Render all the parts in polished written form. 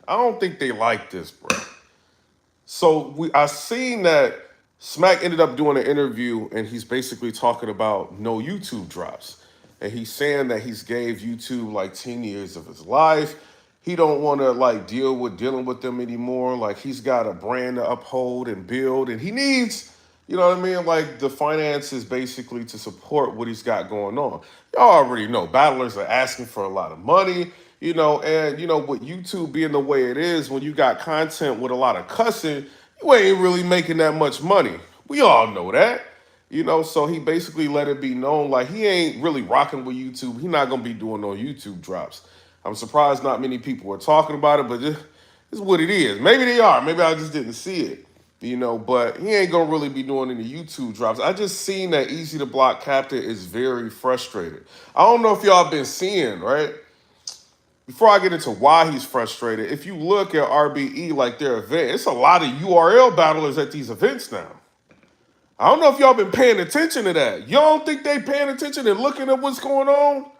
I don't think they like this, bro. So I seen that Smack ended up doing an interview, and he's basically talking about no YouTube drops, and he's saying that he's gave YouTube like 10 years of his life. He don't want to like dealing with them anymore. Like he's got a brand to uphold and build, and he needs, you know what I mean, like the finances basically to support what he's got going on. Y'all already know battlers are asking for a lot of money. And with YouTube being the way it is, when you got content with a lot of cussing, you ain't really making that much money. We all know that. So he basically let it be known like he ain't really rocking with YouTube. He not gonna be doing no YouTube drops. I'm surprised not many people are talking about it, but this is what it is. Maybe they are. Maybe I just didn't see it. But he ain't gonna really be doing any YouTube drops. I just seen that Easy to Block Captain is very frustrated. I don't know if y'all been seeing, right? Before I get into why he's frustrated, if you look at RBE, like their event, it's a lot of URL battlers at these events now. I don't know if y'all been paying attention to that. Y'all don't think they paying attention and looking at what's going on?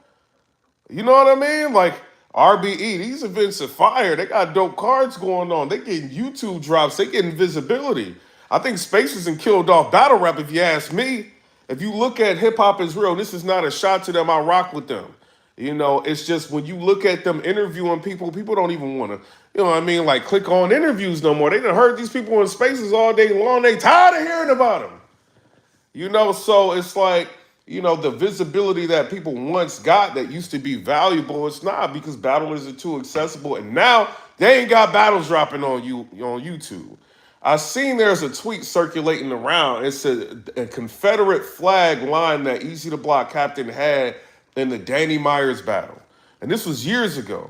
You know what I mean? Like RBE, these events are fire. They got dope cards going on. They getting YouTube drops. They getting visibility. I think Spaces and killed off battle rap, if you ask me. If you look at Hip Hop Is Real, this is not a shot to them. I rock with them. It's just when you look at them interviewing people, people don't even want to, like click on interviews no more. They done heard these people in Spaces all day long. They tired of hearing about them. So it's like, the visibility that people once got that used to be valuable, it's not because battlers are too accessible. And now they ain't got battles dropping on YouTube. I seen there's a tweet circulating around. It's a Confederate flag line that Easy to Block Captain had in the Danny Myers battle. And this was years ago,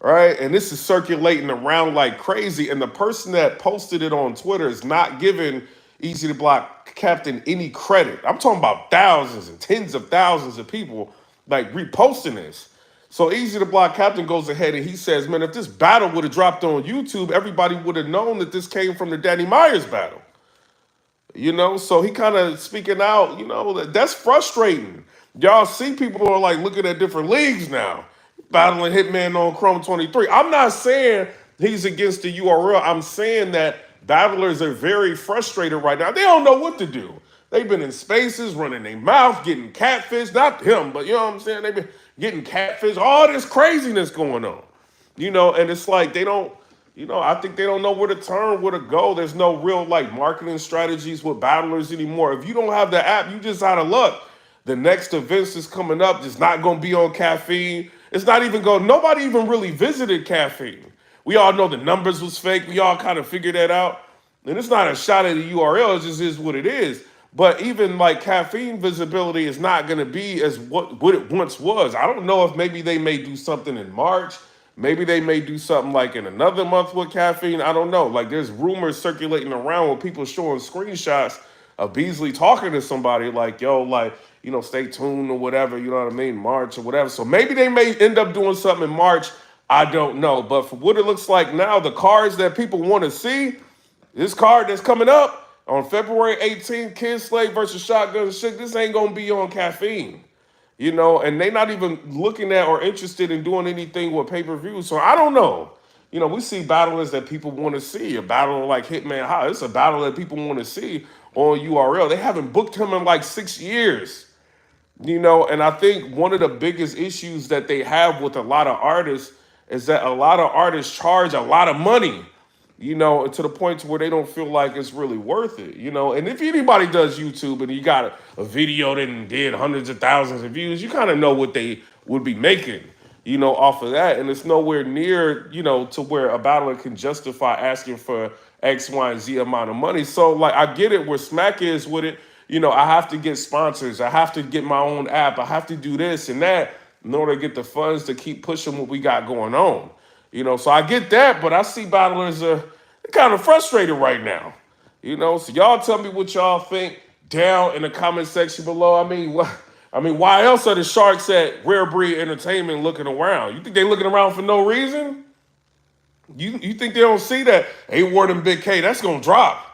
right? And this is circulating around like crazy. And the person that posted it on Twitter is not giving Easy to Block Captain any credit. I'm talking about thousands and tens of thousands of people like reposting this. So Easy to Block Captain goes ahead and he says, man, if this battle would have dropped on YouTube, everybody would have known that this came from the Danny Myers battle. So he kind of speaking out, that's frustrating. Y'all see people who are like looking at different leagues now, battling Hitman on Chrome 23. I'm not saying he's against the URL. I'm saying that battlers are very frustrated right now. They don't know what to do. They've been in Spaces, running their mouth, getting catfish. Not him, but you know what I'm saying? They've been getting catfish. All this craziness going on. And it's like they don't, I think they don't know where to turn, where to go. There's no real like marketing strategies with battlers anymore. If you don't have the app, you just out of luck. The next events is coming up. It's not going to be on Caffeine. It's not even going. Nobody even really visited Caffeine. We all know the numbers was fake. We all kind of figured that out. And it's not a shot at the URL. It just is what it is. But even like Caffeine visibility is not going to be as what it once was. I don't know if maybe they may do something in March. Maybe they may do something like in another month with Caffeine. I don't know. Like there's rumors circulating around with people showing screenshots of Beasley talking to somebody like, yo, like, stay tuned or whatever, you know what I mean, March or whatever. So maybe they may end up doing something in March. I don't know. But for what it looks like now, the cards that people want to see, this card that's coming up on February 18th, Kid Slade versus Shotgun Shook, this ain't going to be on Caffeine. And they not even looking at or interested in doing anything with pay-per-view. So I don't know. We see battlers that people want to see. A battle like Hitman High, it's a battle that people want to see on URL. They haven't booked him in like 6 years. And I think one of the biggest issues that they have with a lot of artists is that a lot of artists charge a lot of money, to the point to where they don't feel like it's really worth it, And if anybody does YouTube and you got a video that did hundreds of thousands of views, you kind of know what they would be making, off of that. And it's nowhere near, to where a battler can justify asking for X, Y, and Z amount of money. So, like, I get it where Smack is with it. I have to get sponsors. I have to get my own app. I have to do this and that in order to get the funds to keep pushing what we got going on. So I get that, but I see battlers are kind of frustrated right now. So y'all tell me what y'all think down in the comment section below. Why else are the Sharks at Rare Breed Entertainment looking around? You think they looking around for no reason? You think they don't see that A-Ward and Big K, that's gonna drop.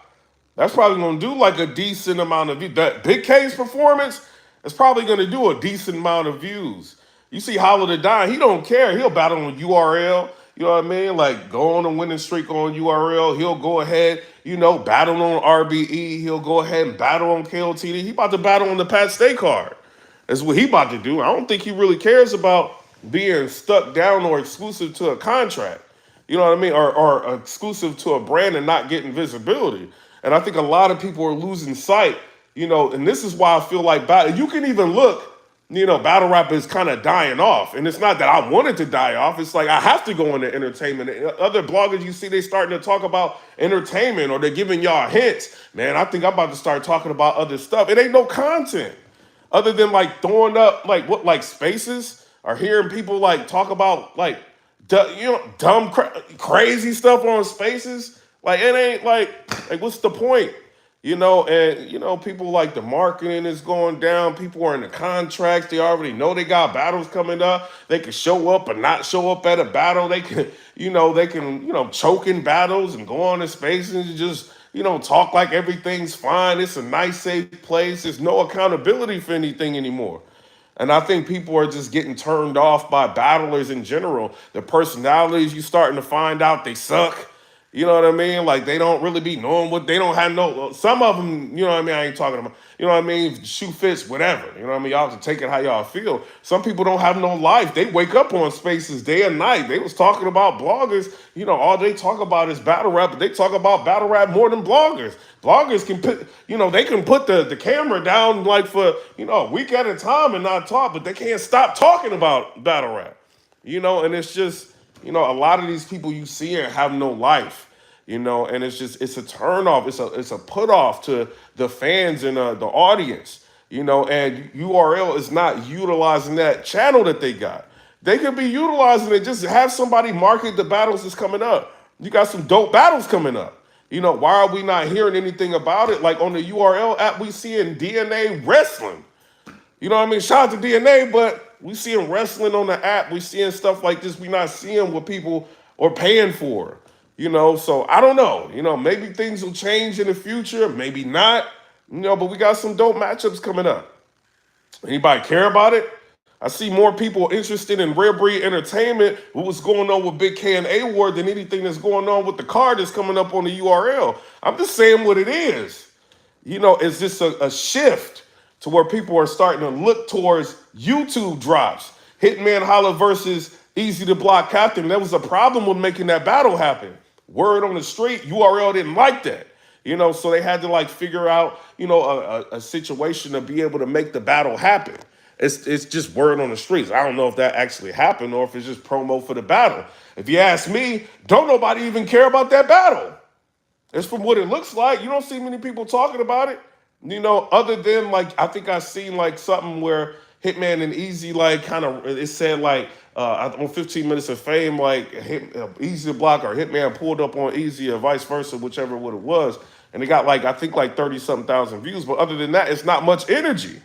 That's probably gonna do like a decent amount of views. That Big K's performance is probably gonna do a decent amount of views. You see Hollow the Dime, he don't care. He'll battle on URL. You know what I mean? Like go on a winning streak on URL. He'll go ahead, battle on RBE. He'll go ahead and battle on KOTD. He about to battle on the Pat Stay card. That's what he about to do. I don't think he really cares about being stuck down or exclusive to a contract. You know what I mean? Or exclusive to a brand and not getting visibility. And I think a lot of people are losing sight, and this is why I feel like you can even look, battle rap is kind of dying off. And it's not that I wanted to die off. It's like I have to go into entertainment. Other bloggers you see, they starting to talk about entertainment or they're giving y'all hints. Man, I think I'm about to start talking about other stuff. It ain't no content other than like throwing up like spaces or hearing people like talk about like dumb crazy stuff on spaces. Like it ain't like what's the point? And people like the marketing is going down. People are in the contracts. They already know they got battles coming up. They can show up or not show up at a battle. They can, choke in battles and go on to spaces and just, talk like everything's fine. It's a nice, safe place. There's no accountability for anything anymore. And I think people are just getting turned off by battlers in general. The personalities you starting to find out they suck. You know what I mean? Like they don't really be knowing what they don't have some of them, you know what I mean? I ain't talking about, you know what I mean? Shoe fits, whatever. You know what I mean? Y'all have to take it how y'all feel. Some people don't have no life. They wake up on spaces day and night. They was talking about bloggers, all they talk about is battle rap, but they talk about battle rap more than bloggers. Bloggers can put, they can put the camera down like for, a week at a time and not talk, but they can't stop talking about battle rap. And it's just, a lot of these people you see and have no life. And it's a turn off. It's a put off to the fans and the audience, and URL is not utilizing that channel that they got. They could be utilizing it. Just have somebody market the battles that's coming up. You got some dope battles coming up. Why are we not hearing anything about it? Like on the URL app, we seeing DNA wrestling. You know what I mean? Shout out to DNA, but we seeing wrestling on the app. We seeing stuff like this. We not seeing what people are paying for. So I don't know. Maybe things will change in the future, maybe not. But we got some dope matchups coming up. Anybody care about it? I see more people interested in Rare Breed Entertainment, what's going on with Big K and A-Ward, than anything that's going on with the card that's coming up on the URL. I'm just saying what it is. It's just a shift to where people are starting to look towards YouTube drops. Hitman Holla versus Eazy the Block Captain. There was a problem with making that battle happen. Word on the street, URL didn't like that. So they had to figure out, a situation to be able to make the battle happen. It's just word on the streets. I don't know if that actually happened or if it's just promo for the battle. If you ask me, don't nobody even care about that battle. It's from what it looks like. You don't see many people talking about it. Other than I think I seen something where Hitman and Eazy it said on 15 Minutes of Fame Eazy the Block or Hitman pulled up on Eazy or vice versa, whichever what it was, and it got I think 30-something thousand views. But other than that, it's not much energy.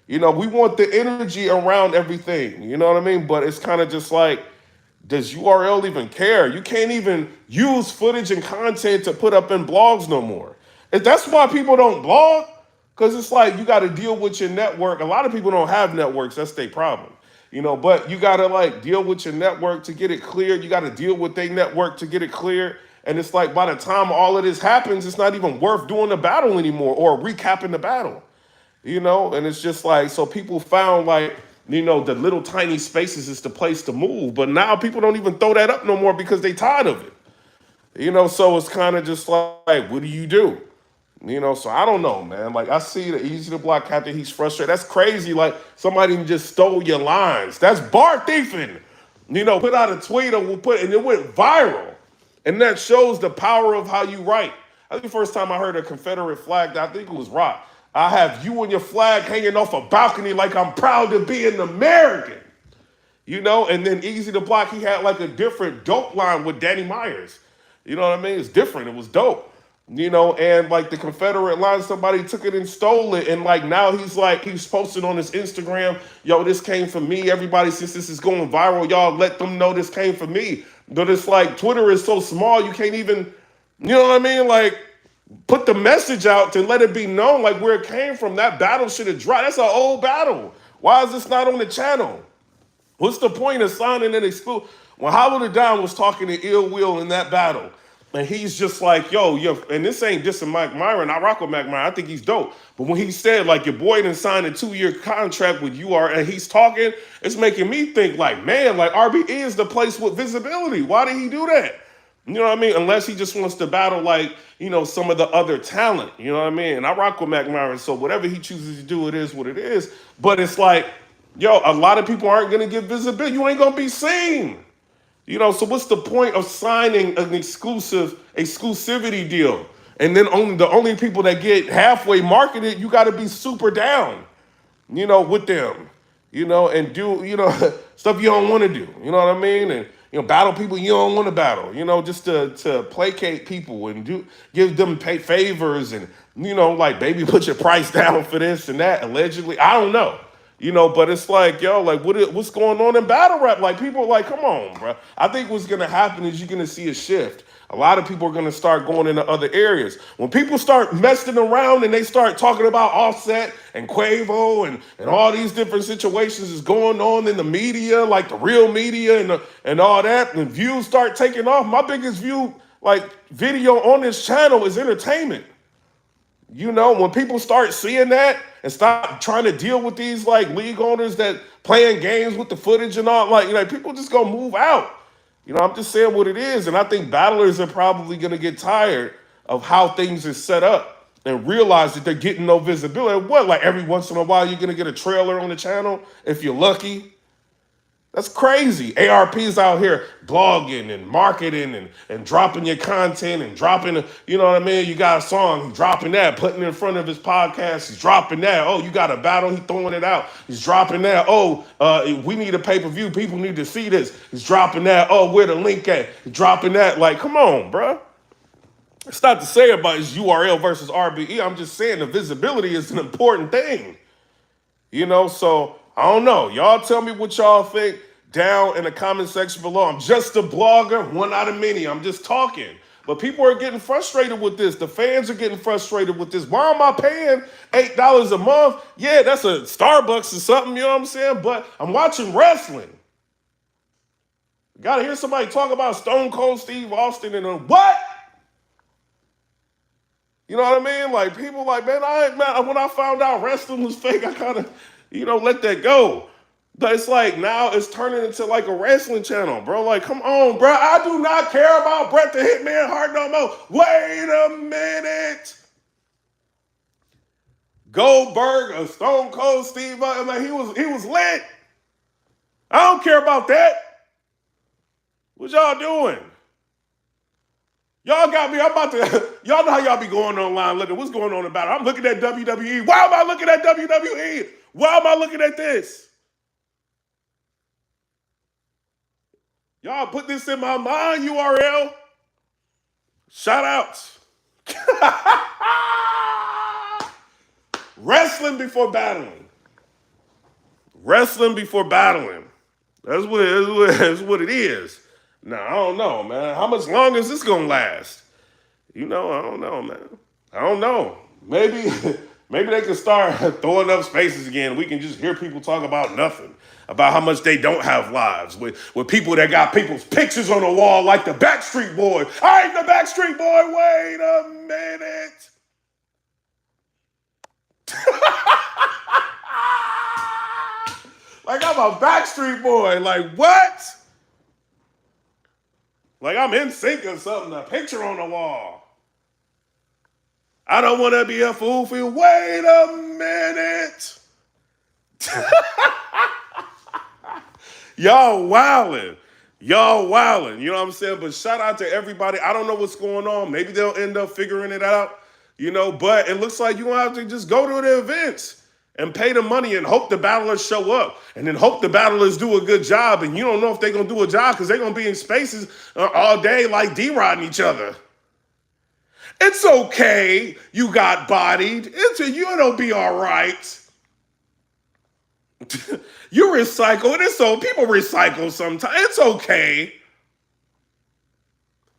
We want the energy around everything. You know what I mean? But it's kind of just does URL even care? You can't even use footage and content to put up in blogs no more. And that's why people don't blog. Because it's you got to deal with your network. A lot of people don't have networks. That's their problem. But you got to deal with your network to get it cleared. You got to deal with their network to get it cleared. And it's by the time all of this happens, it's not even worth doing the battle anymore or recapping the battle. And it's just so people found the little tiny spaces is the place to move. But now people don't even throw that up no more because they tired of it. So it's kind of just what do you do? So I don't know, man. I see the Eazy the Block Captain, he's frustrated. That's crazy. Somebody just stole your lines. That's bar thieving. Put out a tweet and it went viral. And that shows the power of how you write. I think the first time I heard a Confederate flag, I think it was Rock. I have you and your flag hanging off a balcony like I'm proud to be an American. And then Eazy the Block, he had a different dope line with Danny Myers. You know what I mean? It's different. It was dope. And the Confederate line, somebody took it and stole it. And now he's posted on his Instagram, yo, this came from me. Everybody, since this is going viral, y'all let them know this came from me. But it's Twitter is so small, you can't even, you know what I mean? Put the message out to let it be known where it came from. That battle should have dropped. That's an old battle. Why is this not on the channel? What's the point of signing an exclusive? When Hollow the Don was talking to Ill Will in that battle, and he's just like, yo, and this ain't dissing Mike Myron. I rock with Mike Myron. I think he's dope. But when he said, like, your boy done signed a 2-year contract with UR, and he's talking, it's making me think, like, man, like, RBE is the place with visibility. Why did he do that? You know what I mean? Unless he just wants to battle, like, some of the other talent. You know what I mean? And I rock with Mac Myron, so whatever he chooses to do, it is what it is. But it's like, yo, a lot of people aren't going to get visibility. You ain't going to be seen. So what's the point of signing an exclusivity deal? And then the only people that get halfway marketed, you got to be super down, with them, and do, stuff you don't want to do. You know what I mean? And, battle people you don't want to battle, just to placate people and give them pay favors and, like, baby, put your price down for this and that, allegedly. I don't know. But it's like, yo, like, what's going on in battle rap? Like, people are like, come on, bro. I think what's going to happen is you're going to see a shift. A lot of people are going to start going into other areas. When people start messing around and they start talking about Offset and Quavo and all these different situations is going on in the media, like the real media and all that, and views start taking off, my biggest video on this channel is entertainment. When people start seeing that and stop trying to deal with these like league owners that playing games with the footage and all, like people just gonna move out. I'm just saying what it is. And I think battlers are probably gonna get tired of how things are set up and realize that they're getting no visibility. What, like every once in a while you're gonna get a trailer on the channel if you're lucky? That's crazy. ARP's out here blogging and marketing and dropping your content and dropping, you know what I mean? You got a song, he's dropping that, putting it in front of his podcast, he's dropping that. Oh, you got a battle, he's throwing it out. He's dropping that. Oh, we need a pay-per-view. People need to see this. He's dropping that. Oh, where the link at? He's dropping that. Like, come on, bro. It's not to say about his URL versus RBE. I'm just saying the visibility is an important thing. So I don't know. Y'all tell me what y'all think down in the comment section below. I'm just a blogger, one out of many. I'm just talking. But people are getting frustrated with this. The fans are getting frustrated with this. Why am I paying $8 a month? Yeah, that's a Starbucks or something, you know what I'm saying? But I'm watching wrestling. Gotta hear somebody talk about Stone Cold Steve Austin and what? You know what I mean? Like, people like, man, when I found out wrestling was fake, I kind of, let that go. But it's like, now it's turning into like a wrestling channel, bro. Like, come on, bro. I do not care about Bret the Hitman Hart no more. Wait a minute. Goldberg, a Stone Cold Steve, like, he was lit. I don't care about that. What y'all doing? Y'all got me, y'all know how y'all be going online looking, what's going on about it? I'm looking at WWE. Why am I looking at WWE? Why am I looking at this? Y'all put this in my mind, URL. Shout outs. Wrestling before battling. Wrestling before battling. That's what it is. Now, I don't know, man. How much longer is this going to last? I don't know, man. I don't know. Maybe they can start throwing up spaces again. We can just hear people talk about nothing, about how much they don't have lives, with people that got people's pictures on the wall like the Backstreet Boy. I ain't the Backstreet Boy. Wait a minute. Like, I'm a Backstreet Boy. Like, what? Like, I'm in sync or something, a picture on the wall. I don't want to be a fool for you. Wait a minute. Y'all wildin'. Y'all wildin'. You know what I'm saying? But shout out to everybody. I don't know what's going on. Maybe they'll end up figuring it out, but it looks like you're going to have to just go to the events and pay the money and hope the battlers show up. And then hope the battlers do a good job. And you don't know if they're going to do a job because they're going to be in spaces all day like D-Rodding each other. It's okay you got bodied. You'll be all right. You recycle. People recycle sometimes. It's okay.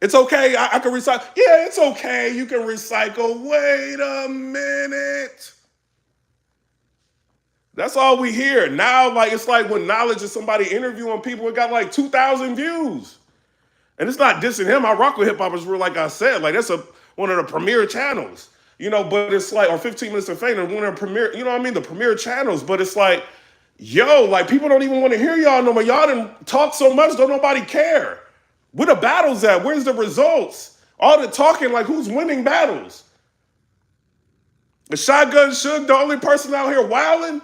It's okay. I can recycle. Yeah, it's okay. You can recycle. Wait a minute. That's all we hear. Now, like, it's like when Knowledge is somebody interviewing people, it got like 2,000 views. And it's not dissing him. I rock with hip hop is real, like I said. Like, that's one of the premier channels. But it's like, or 15 Minutes of Fame, one of the premier, you know what I mean? The premier channels. But it's like, yo, like, people don't even want to hear y'all no more. Y'all done talk so much, don't nobody care. Where the battles at? Where's the results? All the talking, like, who's winning battles? Is Shotgun Suge the only person out here wilding?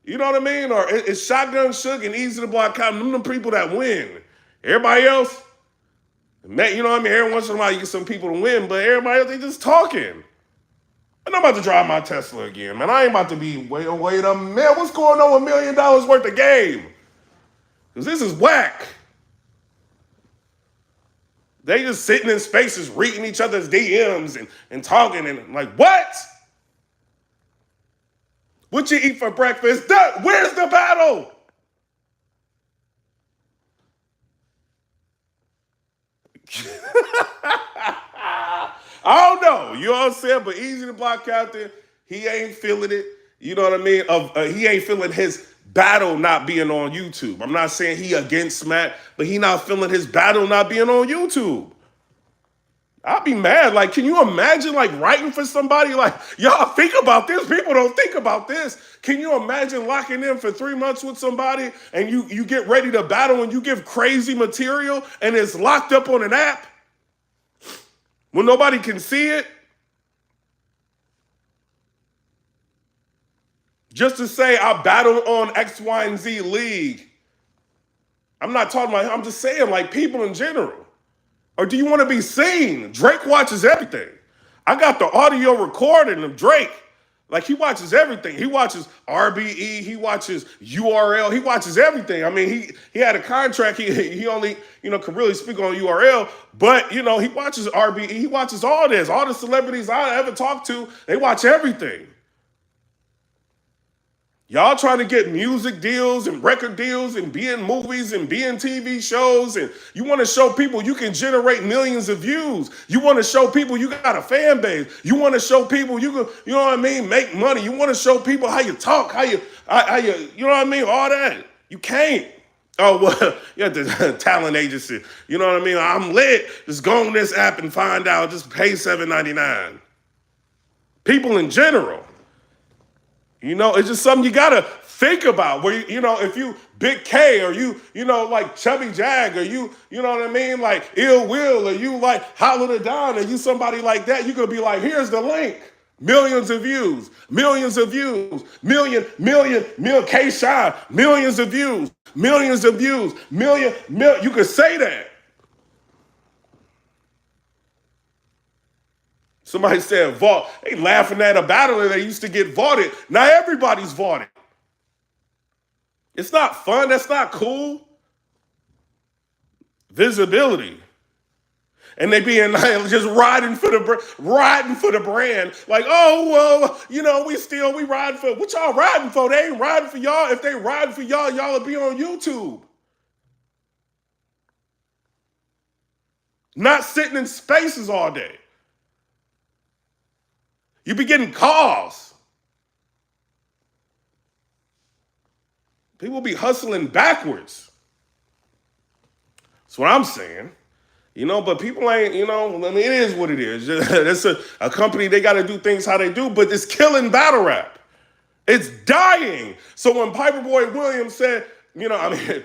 You know what I mean? Or is Shotgun Suge and Eazy the Block out? Them the people that win. Everybody else, you know what I mean? Every once in a while you get some people to win, but everybody else, they just talking. And I'm about to drive my Tesla again, man. I ain't about to be, wait a minute. What's going on with $1 million worth of game? Because this is whack. They just sitting in spaces reading each other's DMs and talking and like, what? What you eat for breakfast? Where's the battle? I don't know. You know what I'm saying? But Eazy the Block Captain, he ain't feeling it. You know what I mean? He ain't feeling his battle not being on YouTube. I'm not saying he against Smack, but he not feeling his battle not being on YouTube. I'd be mad. Like, can you imagine, like, writing for somebody? Like, y'all think about this. People don't think about this. Can you imagine locking in for 3 months with somebody and you get ready to battle and you give crazy material and it's locked up on an app when nobody can see it? Just to say I battled on X, Y, and Z league. I'm not talking about, I'm just saying, like, people in general. Or do you want to be seen? Drake watches everything. I got the audio recording of Drake. Like, he watches everything. He watches RBE. He watches URL. He watches everything. I mean, he had a contract. He only, can really speak on URL. But, he watches RBE. He watches all this. All the celebrities I ever talked to, they watch everything. Y'all trying to get music deals and record deals and be in movies and be in TV shows, and you want to show people you can generate millions of views. You want to show people you got a fan base. You want to show people you can, you know what I mean, make money. You want to show people how you talk, how you know what I mean, all that. You can't. Oh, well, yeah, the talent agency. You know what I mean? I'm lit. Just go on this app and find out. Just pay $7.99. People in general. It's just something you gotta think about. Where if you Big K or you like Chubby Jag or you know what I mean, like Ill Will or you like Holla the Don or you somebody like that, you could be like, here's the link. Millions of views, million K-Shine, millions of views, million. You could say that. Somebody said vault. They laughing at a battler that used to get vaulted. Now everybody's vaulted. It's not fun. That's not cool. Visibility. And they being just riding for the brand. Like, oh, well, we riding for, what y'all riding for? They ain't riding for y'all. If they riding for y'all, y'all will be on YouTube. Not sitting in spaces all day. You be getting calls. People be hustling backwards. That's what I'm saying. But people ain't, I mean, it is what it is. It's a company, they got to do things how they do, but it's killing battle rap. It's dying. So when PIPERBOY Williams said,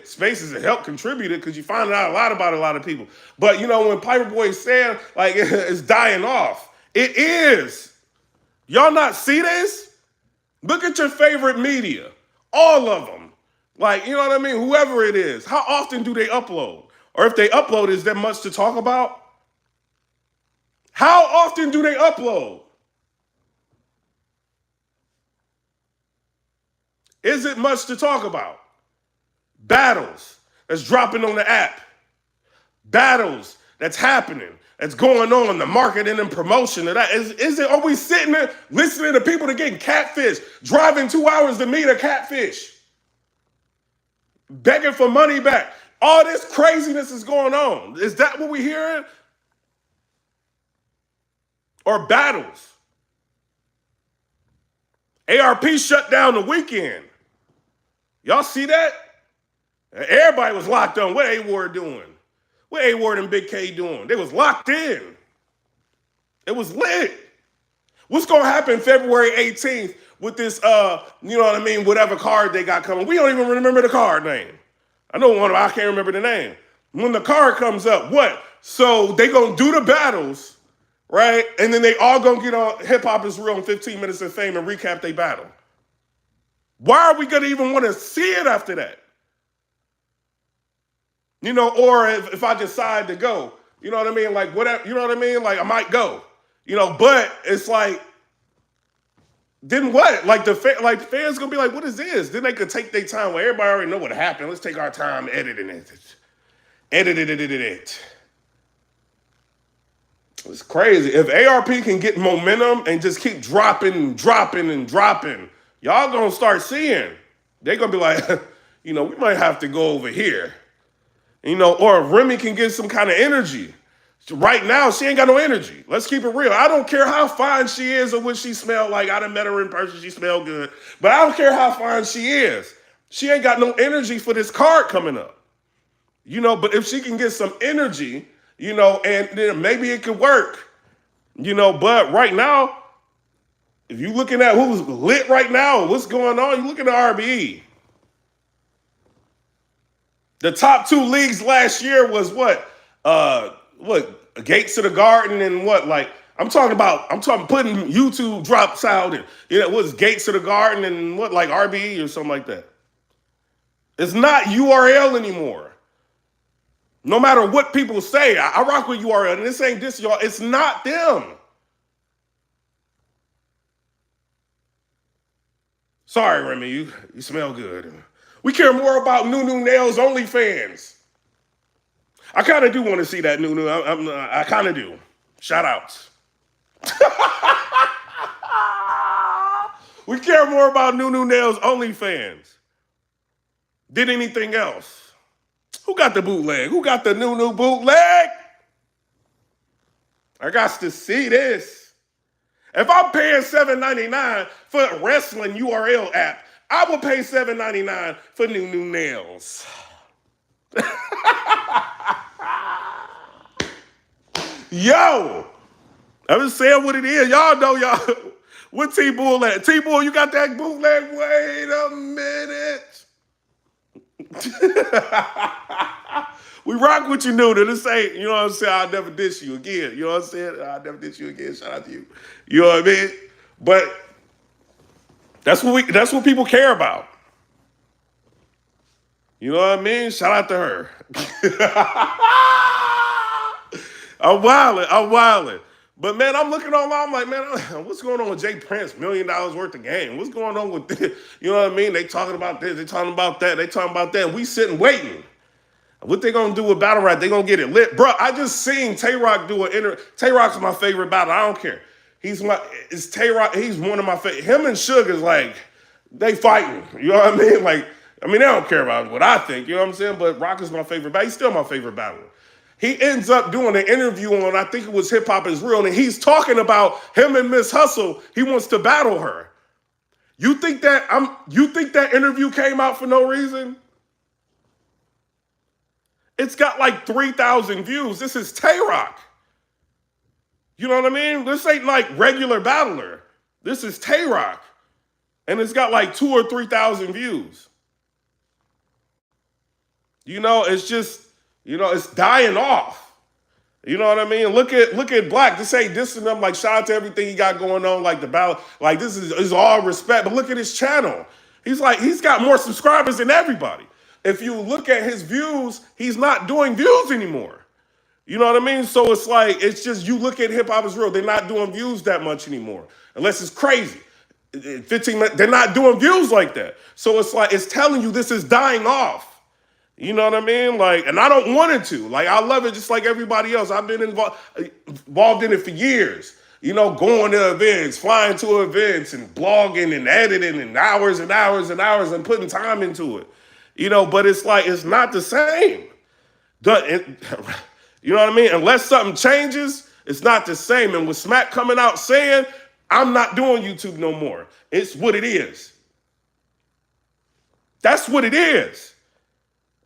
Spaces have helped contributed because you find out a lot about a lot of people. But, when PIPERBOY said, like, it's dying off, it is. Y'all not see this? Look at your favorite media. All of them. Like, you know what I mean? Whoever it is. How often do they upload? Or if they upload, is there much to talk about? How often do they upload? Is it much to talk about? Battles that's dropping on the app. Battles that's happening. That's going on, the marketing and promotion of that. Are we sitting there listening to people that getting catfish, driving 2 hours to meet a catfish, begging for money back? All this craziness is going on. Is that what we're hearing? Or battles? ARP shut down the weekend. Y'all see that? Everybody was locked on. What A-Ward doing? What A-Ward and Big K doing? They was locked in. It was lit. What's gonna happen February 18th with this you know what I mean, whatever card they got coming? We don't even remember the card name. I know one of I can't remember the name. When the card comes up, what? So they gonna do the battles, right? And then they all gonna get on Hip Hop Is Real in 15 Minutes of Fame and recap their battle. Why are we gonna even want to see it after that? You know, or if I decide to go, you know what I mean? Like whatever, you know what I mean? Like I might go, you know, but it's like, then what? Like the fans gonna be like, what is this? Then they could take their time. Well, everybody already know what happened. Let's take our time editing it. It. It's crazy. If ARP can get momentum and just keep dropping, y'all gonna start seeing. They're gonna be like, you know, we might have to go over here. You know, or if Remy can get some kind of energy. Right now, she ain't got no energy. Let's keep it real. I don't care how fine she is or what she smelled like. I done met her in person. She smelled good. But I don't care how fine she is. She ain't got no energy for this card coming up. You know, but if she can get some energy, you know, and then maybe it could work. You know, but right now, if you looking at who's lit right now, what's going on, you looking at RBE. The top two leagues last year was what? Gates of the Garden and what? Like, I'm talking putting YouTube drops out and it was Gates of the Garden and what, like RBE or something like that. It's not URL anymore. No matter what people say, I rock with URL, and this ain't this, y'all. It's not them. Sorry, Remy, you smell good. We care more about New Nails OnlyFans. I kind of do want to see that New. I kind of do. Shout outs. We care more about New Nails OnlyFans than anything else. Who got the bootleg? Who got the new bootleg? I got to see this. If I'm paying $7.99 for a wrestling URL app, I will pay $7.99 for New Nails. Yo, I'm just saying what it is. Y'all know y'all. What T-Bull at? T-Bull, you got that bootleg? Wait a minute. We rock with you, Nuda. This ain't, you know what I'm saying? I'll never diss you again. You know what I'm saying? I'll never diss you again. Shout out to you. You know what I mean? But that's what people care about. You know what I mean? Shout out to her. I'm wilding. But man, I'm looking online, I'm like, man, what's going on with Jay Prince? $1 million worth of game. What's going on with this? You know what I mean? They talking about this, they talking about that, they talking about that. We sitting waiting. What they gonna do with Battle Rap? They gonna get it lit. Bro, I just seen Tay-Rock do Tay-Rock's my favorite battle. I don't care. It's Tay-Rock, he's one of my favorite. Him and Suge is like, they fighting. You know what I mean? Like, I mean, they don't care about what I think, you know what I'm saying? But Rock is my favorite battle. He's still my favorite battler. He ends up doing an interview on, I think it was Hip Hop Is Real, and he's talking about him and Miss Hustle. He wants to battle her. You think that interview came out for no reason? It's got like 3,000 views. This is Tay-Rock. You know what I mean? This ain't like regular battler. This is Tay-Rock. And it's got like 2,000 or 3,000 views. You know, it's just, you know, it's dying off. You know what I mean? Look at Black. This ain't dissing them. Like, shout out to everything he got going on. Like the battle. Like, this is all respect. But look at his channel. He's got more subscribers than everybody. If you look at his views, he's not doing views anymore. You know what I mean? So it's like, it's just, you look at Hip Hop Is Real, they're not doing views that much anymore. Unless it's crazy. 15 minutes, they're not doing views like that. So it's like, it's telling you this is dying off. You know what I mean? Like, and I don't want it to. Like, I love it just like everybody else. I've been involved in it for years. You know, going to events, flying to events, and blogging and editing and hours and hours and hours and putting time into it. You know, but it's like, it's not the same. You know what I mean? Unless something changes, it's not the same. And with Smack coming out saying, I'm not doing YouTube no more. It's what it is. That's what it is.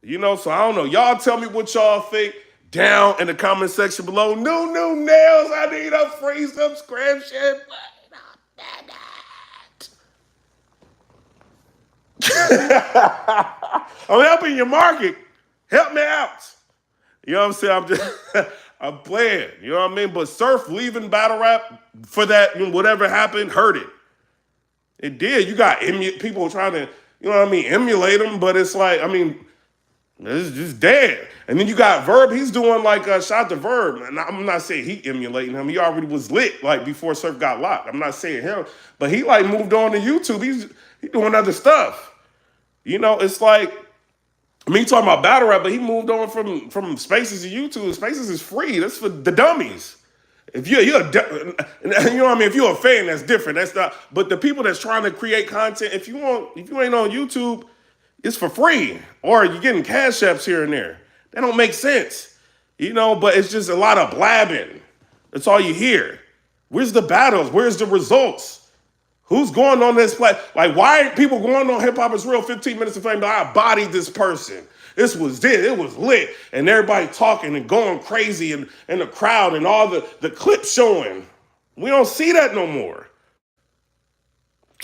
So I don't know. Y'all tell me what y'all think down in the comment section below. New nails. I need a free subscription. I'm helping your market. Help me out. You know what I'm saying? I'm just I'm playing. You know what I mean? But Surf leaving battle rap for that, whatever happened, hurt it. It did. You got people trying to, emulate him, but it's like, it's just dead. And then you got Verb. He's doing like a shot to Verb. And I'm not saying he emulating him. He already was lit like before Surf got locked. I'm not saying him, but he like moved on to YouTube. He's doing other stuff. It's like me talking about battle rap, but he moved on from Spaces to YouTube. Spaces is free. That's for the dummies. If you're if you're a fan, that's different. That's not. But the people that's trying to create content, if you ain't on YouTube, it's for free, or you're getting cash apps here and there. That don't make sense, But it's just a lot of blabbing. That's all you hear. Where's the battles? Where's the results? Who's going on this Like, why aren't people going on Hip Hop Is Real 15 Minutes of Fame? I bodied this person. This was it. It was lit. And everybody talking and going crazy and the crowd and all the clips showing. We don't see that no more.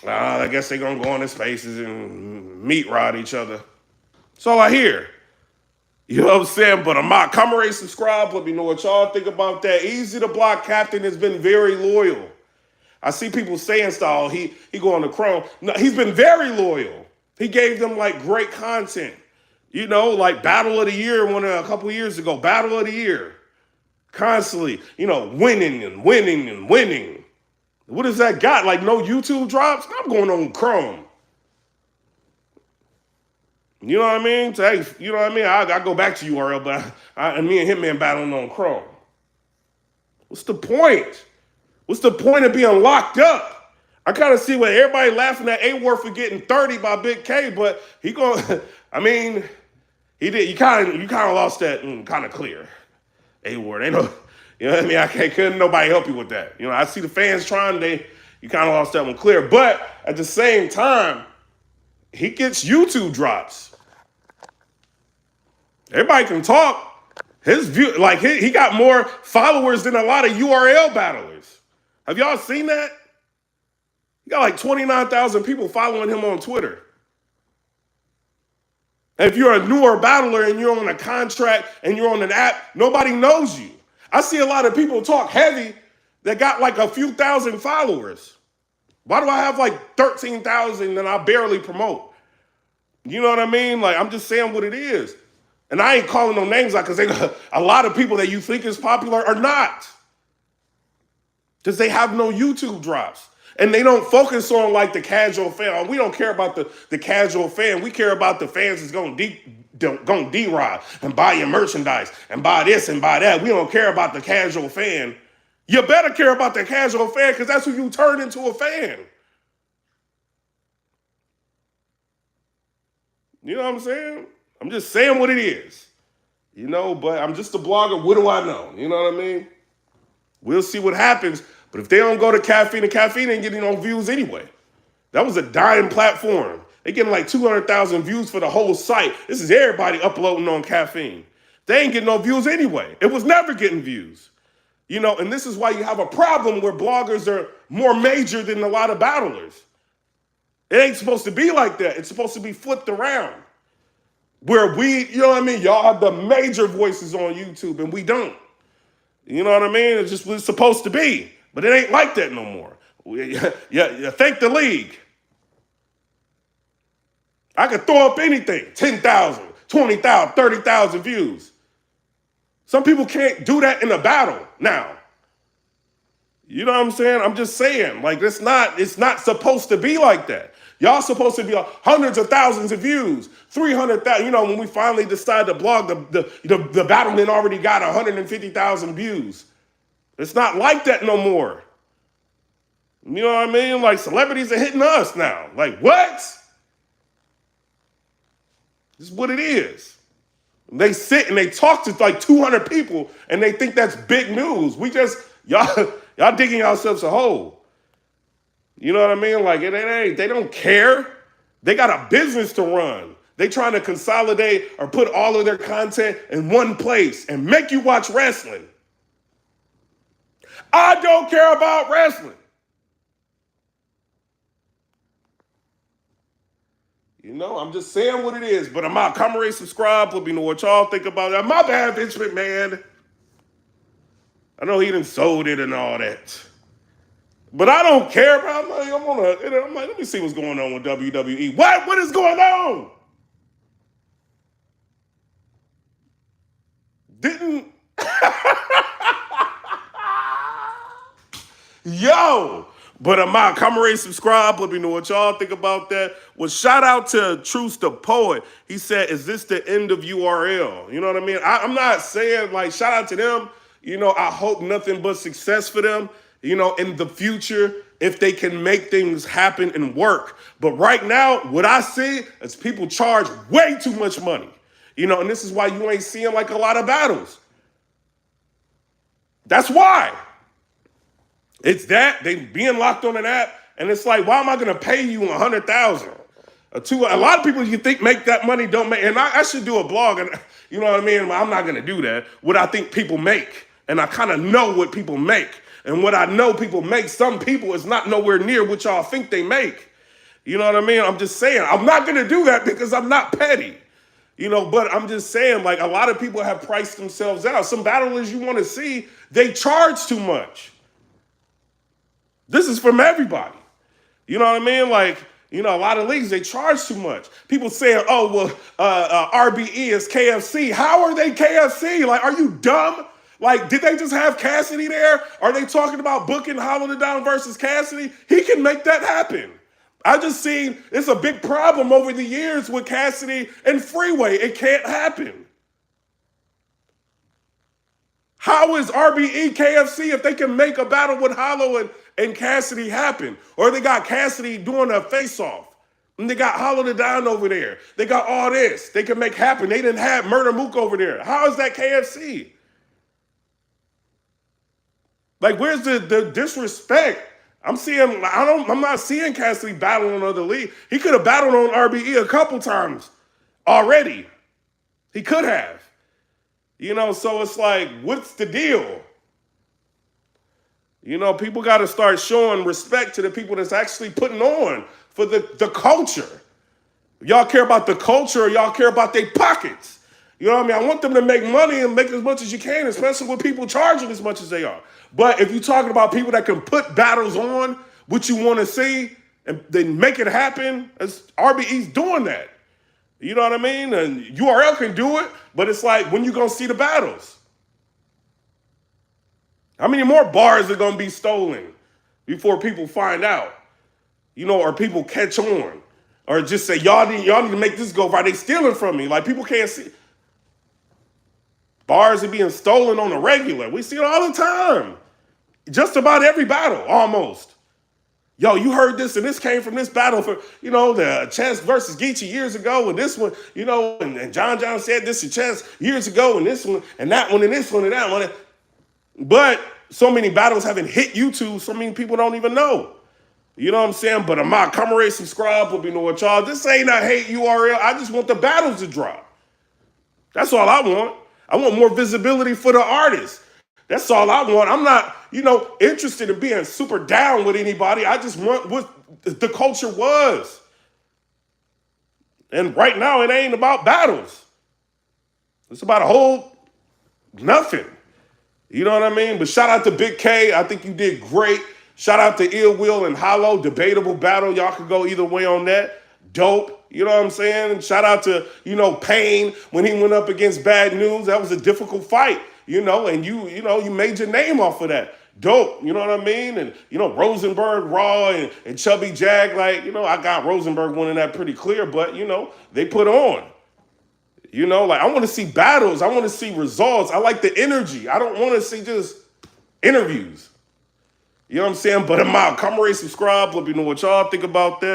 I guess they're going to go into Spaces and meat rod each other. That's all I hear. You know what I'm saying? But come rate, subscribe. Let me know what y'all think about that. Eazy the Block Captain has been very loyal. I see people saying style, he go on the Chrome. No, he's been very loyal. He gave them like great content. Like Battle of the Year a couple years ago. Battle of the Year. Constantly, winning and winning and winning. What does that got? Like no YouTube drops? I'm going on Chrome. You know what I mean? You know what I mean? I go back to URL, but me and Hitman battling on Chrome. What's the point? What's the point of being locked up? I kind of see what everybody laughing at A-Ward for getting 30 by Big K, but he did. You kind of lost that kind of clear. A-Ward, you know what I mean? Couldn't nobody help you with that. I see the fans trying. You kind of lost that one clear, but at the same time, he gets YouTube drops. Everybody can talk. His view, like he got more followers than a lot of URL battlers. Have y'all seen that? He got like 29,000 people following him on Twitter. And if you're a newer battler and you're on a contract and you're on an app, nobody knows you. I see a lot of people talk heavy that got like a few thousand followers. Why do I have like 13,000 and I barely promote? You know what I mean? Like, I'm just saying what it is. And I ain't calling no names out because a lot of people that you think is popular are not. Because they have no YouTube drops. And they don't focus on like the casual fan. We don't care about the casual fan. We care about the fans that's going to D-Rod and buy your merchandise and buy this and buy that. We don't care about the casual fan. You better care about the casual fan because that's who you turn into a fan. You know what I'm saying? I'm just saying what it is. But I'm just a blogger. What do I know? You know what I mean? We'll see what happens. But if they don't go to Caffeine, and Caffeine ain't getting no views anyway. That was a dying platform. They getting like 200,000 views for the whole site. This is everybody uploading on Caffeine. They ain't getting no views anyway. It was never getting views. And this is why you have a problem where bloggers are more major than a lot of battlers. It ain't supposed to be like that. It's supposed to be flipped around. Where y'all have the major voices on YouTube and we don't. You know what I mean? It's just what it's supposed to be. But it ain't like that no more. Yeah, thank the league. I could throw up anything. 10,000, 20,000, 30,000 views. Some people can't do that in a battle now. You know what I'm saying? I'm just saying, like, it's not supposed to be like that. Y'all supposed to be hundreds of thousands of views, 300,000. When we finally decided to blog, the battlement already got 150,000 views. It's not like that no more. You know what I mean? Like, celebrities are hitting us now. Like, what? This is what it is. They sit and they talk to like 200 people and they think that's big news. Y'all digging yourselves a hole. You know what I mean? Like, they don't care. They got a business to run. They trying to consolidate or put all of their content in one place and make you watch wrestling. I don't care about wrestling. You know, I'm just saying what it is. But I'm out. Comment, rate, subscribe. Let me know what y'all think about that. My bad, Vince McMahon. I know he done sold it and all that. But I don't care, bro. I'm like, let me see what's going on with WWE. What is going on? Didn't Yo, but out. Comment, rate, subscribe. Let me know what y'all think about that. Well, shout out to Truce the Poet. He said, is this the end of URL? You know what I mean? I'm not saying, like, shout out to them. You know, I hope nothing but success for them, you know, in the future, if they can make things happen and work. But right now, what I see is people charge way too much money. You know, and this is why you ain't seeing, like, a lot of battles. That's why. It's that they being locked on an app, and it's like, why am I gonna pay you $100,000? A lot of people you think make that money don't make, and I should do a blog, and you know what I mean. I'm not gonna do that. What I think people make, and I kind of know what people make, and what I know people make. Some people is not nowhere near what y'all think they make. You know what I mean? I'm just saying I'm not gonna do that because I'm not petty. You know, but I'm just saying, like, a lot of people have priced themselves out. Some battlers you want to see, they charge too much. This is from everybody. You know what I mean? Like, you know, a lot of leagues, they charge too much. People saying, oh, well, RBE is KFC. How are they KFC? Like, are you dumb? Like, did they just have Cassidy there? Are they talking about booking Hollow the Down versus Cassidy? He can make that happen. I just seen it's a big problem over the years with Cassidy and Freeway. It can't happen. How is RBE KFC if they can make a battle with Hollow and Cassidy happen? Or they got Cassidy doing a face-off. And they got Hollow the Down over there. They got all this. They can make happen. They didn't have Murder Mook over there. How is that KFC? Like, where's the disrespect? I'm not seeing Cassidy battle on other league. He could have battled on RBE a couple times already. He could have. You know, so it's like, what's the deal? You know, people got to start showing respect to the people that's actually putting on for the culture. Y'all care about the culture, or y'all care about their pockets. You know what I mean? I want them to make money and make as much as you can, especially with people charging as much as they are. But if you're talking about people that can put battles on what you want to see and then make it happen, RBE's doing that. You know what I mean? And URL can do it, but it's like, when you gonna see the battles? How many more bars are gonna be stolen before people find out? You know, or people catch on, or just say, y'all need to make this go right. They stealing from me. Like, people can't see. Bars are being stolen on the regular. We see it all the time. Just about every battle, almost. Yo, you heard this, and this came from this battle for, you know, the Chess versus Geechee years ago, and this one, you know, and John said this to Chess years ago, and this one, and that one, and this one, and that one. But so many battles haven't hit YouTube, so many people don't even know. You know what I'm saying? But comment, rate, subscribe, let me know what y'all. This ain't a hate URL. I just want the battles to drop. That's all I want. I want more visibility for the artists. That's all I want. I'm not, you know, interested in being super down with anybody. I just want what the culture was. And right now, it ain't about battles. It's about a whole nothing. You know what I mean? But shout out to Big K. I think you did great. Shout out to Ill Will and Hollow. Debatable battle. Y'all could go either way on that. Dope. You know what I'm saying? And shout out to, you know, Payne when he went up against Bad News. That was a difficult fight. You know, and you made your name off of that. Dope, you know what I mean? And, you know, Rosenberg, Raw, and Chubby Jag, like, you know, I got Rosenberg winning that pretty clear, but, you know, they put on. You know, like, I want to see battles. I want to see results. I like the energy. I don't want to see just interviews. You know what I'm saying? But I'm out. Comment, rate, subscribe. Let me know what y'all think about that.